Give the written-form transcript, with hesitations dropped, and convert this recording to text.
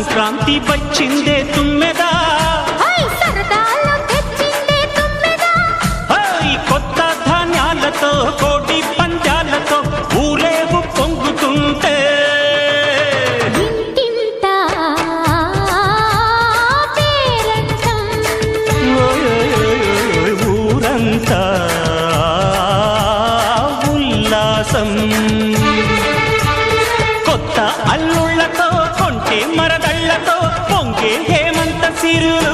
సంక్రాంతి వచ్చిందే తుమ్మెదా, సరదాలో తెచ్చిందే తుమ్మెదా, కొత్త ధాన్యాలతో కోటి పంజాలతో ఊరేగు పొంగుతుంటే ఇంటింత పేరంటం, ఊరంతా ఉల్లాసం. కొత్త అల్లుళ్లతో కొంటే మరదళ్లతో పొంగే హేమంత సిరులు.